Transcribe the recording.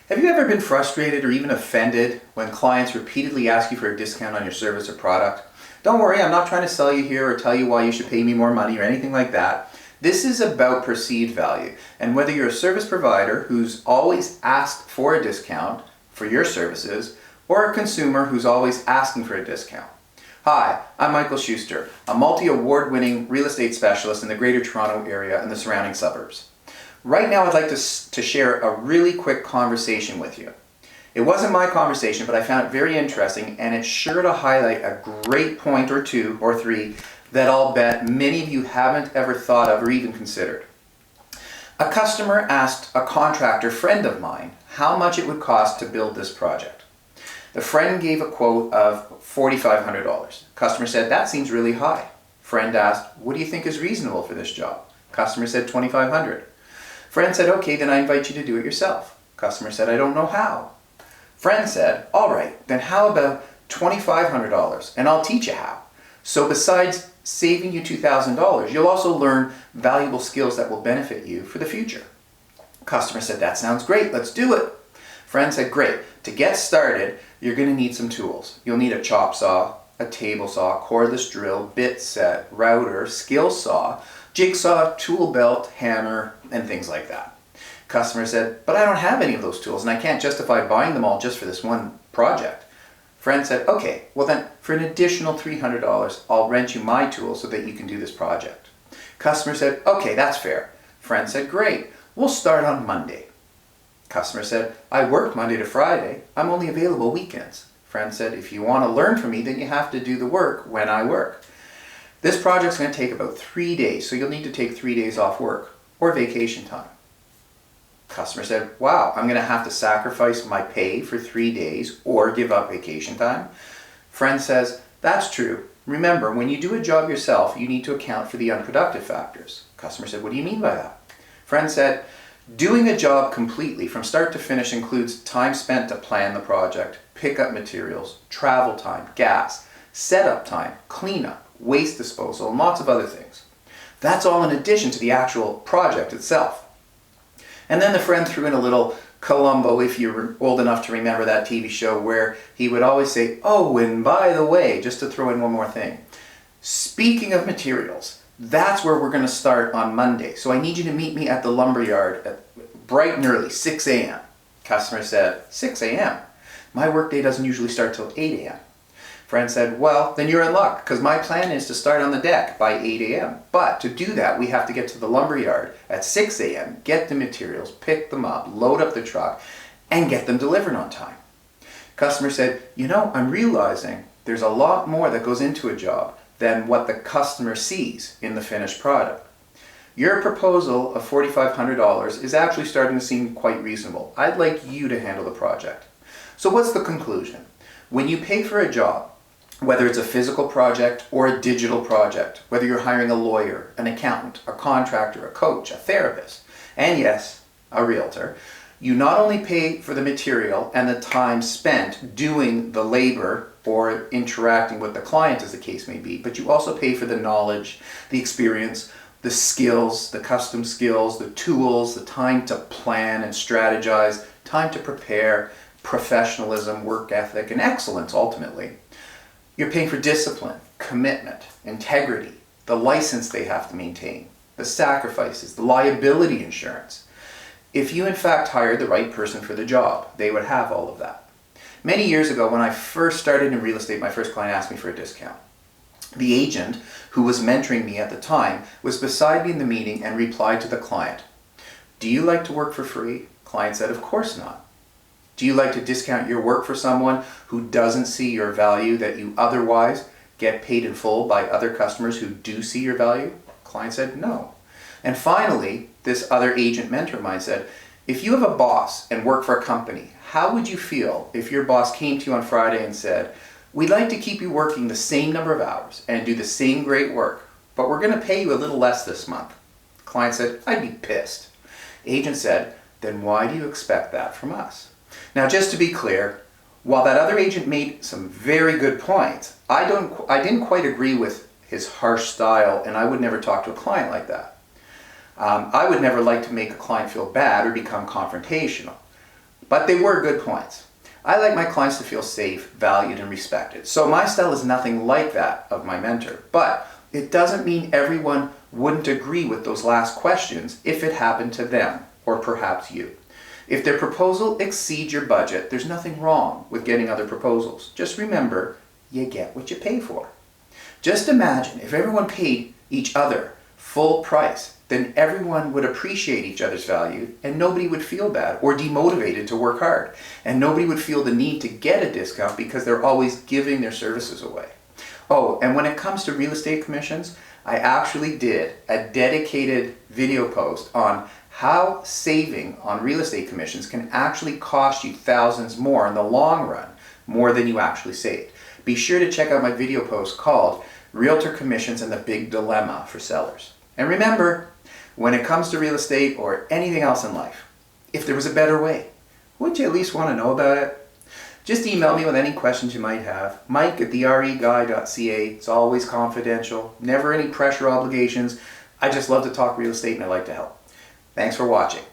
Have you ever been frustrated or even offended when clients repeatedly ask you for a discount on your service or product? Don't worry, I'm not trying to sell you here or tell you why you should pay me more money or anything like that. This is about perceived value, and whether you're a service provider who's always asked for a discount for your services or a consumer who's always asking for a discount. Hi, I'm Michael Shuster, a multi-award winning real estate specialist in the Greater Toronto Area and the surrounding suburbs. Right now I'd like to share a really quick conversation with you. It wasn't my conversation, but I found it very interesting, and it's sure to highlight a great point or two or three that I'll bet many of you haven't ever thought of or even considered. A customer asked a contractor friend of mine how much it would cost to build this project. The friend gave a quote of $4,500. Customer said, "That seems really high." Friend asked, "What do you think is reasonable for this job?" Customer said, $2,500. Friend said, "Okay, then I invite you to do it yourself." Customer said, "I don't know how." Friend said, "All right, then how about $2,500 and I'll teach you how. So besides saving you $2,000, you'll also learn valuable skills that will benefit you for the future." Customer said, "That sounds great, let's do it." Friend said, "Great, to get started, you're going to need some tools. You'll need a chop saw, a table saw, cordless drill, bit set, router, skill saw, jigsaw, tool belt, hammer, and things like that." Customer said, "But I don't have any of those tools and I can't justify buying them all just for this one project." Friend said, "Okay, well then for an additional $300, I'll rent you my tools so that you can do this project." Customer said, "Okay, that's fair." Friend said, "Great, we'll start on Monday." Customer said, "I work Monday to Friday. I'm only available weekends." Friend said, "If you want to learn from me, then you have to do the work when I work. This project's going to take about 3 days, so you'll need to take 3 days off work or vacation time." Customer said, "Wow, I'm going to have to sacrifice my pay for 3 days or give up vacation time." Friend says, "That's true. Remember, when you do a job yourself, you need to account for the unproductive factors." Customer said, "What do you mean by that?" Friend said, "Doing a job completely from start to finish includes time spent to plan the project, pick up materials, travel time, gas, setup time, cleanup, waste disposal, and lots of other things. That's all in addition to the actual project itself." And then the friend threw in a little Columbo, if you're old enough to remember that TV show, where he would always say, "Oh, and by the way," just to throw in one more thing. "Speaking of materials, that's where we're going to start on Monday. So I need you to meet me at the lumberyard at bright and early, 6 a.m. Customer said, "6 a.m.? My workday doesn't usually start till 8 a.m. Friend said, "Well, then you're in luck, because my plan is to start on the deck by 8 a.m. But to do that, we have to get to the lumberyard at 6 a.m., get the materials, pick them up, load up the truck, and get them delivered on time." Customer said, "I'm realizing there's a lot more that goes into a job than what the customer sees in the finished product. Your proposal of $4,500 is actually starting to seem quite reasonable. I'd like you to handle the project." So what's the conclusion? When you pay for a job, whether it's a physical project or a digital project, whether you're hiring a lawyer, an accountant, a contractor, a coach, a therapist, and yes, a realtor, you not only pay for the material and the time spent doing the labor or interacting with the client, as the case may be, but you also pay for the knowledge, the experience, the skills, the custom skills, the tools, the time to plan and strategize, time to prepare, professionalism, work ethic, and excellence ultimately. You're paying for discipline, commitment, integrity, the license they have to maintain, the sacrifices, the liability insurance. If you in fact hired the right person for the job, they would have all of that. Many years ago, when I first started in real estate, my first client asked me for a discount. The agent who was mentoring me at the time was beside me in the meeting and replied to the client, "Do you like to work for free?" Client said, "Of course not." "Do you like to discount your work for someone who doesn't see your value that you otherwise get paid in full by other customers who do see your value?" Client said, "No." And finally, this other agent mentor of mine said, "If you have a boss and work for a company, how would you feel if your boss came to you on Friday and said, 'We'd like to keep you working the same number of hours and do the same great work, but we're going to pay you a little less this month?' Client said, 'I'd be pissed.' Agent said, 'Then why do you expect that from us?'" Now, just to be clear, while that other agent made some very good points, I didn't quite agree with his harsh style, and I would never talk to a client like that. I would never like to make a client feel bad or become confrontational. But they were good points. I like my clients to feel safe, valued, and respected. So my style is nothing like that of my mentor. But it doesn't mean everyone wouldn't agree with those last questions if it happened to them, or perhaps you. If their proposal exceeds your budget, there's nothing wrong with getting other proposals. Just remember, you get what you pay for. Just imagine if everyone paid each other full price, then everyone would appreciate each other's value and nobody would feel bad or demotivated to work hard. And nobody would feel the need to get a discount because they're always giving their services away. Oh, and when it comes to real estate commissions, I actually did a dedicated video post on how saving on real estate commissions can actually cost you thousands more in the long run, more than you actually saved. Be sure to check out my video post called Realtor Commissions and the Big Dilemma for Sellers. And remember, when it comes to real estate or anything else in life, if there was a better way, wouldn't you at least want to know about it? Just email me with any questions you might have. Mike at TheREguy.ca. It's always confidential, never any pressure obligations. I just love to talk real estate and I like to help. Thanks for watching.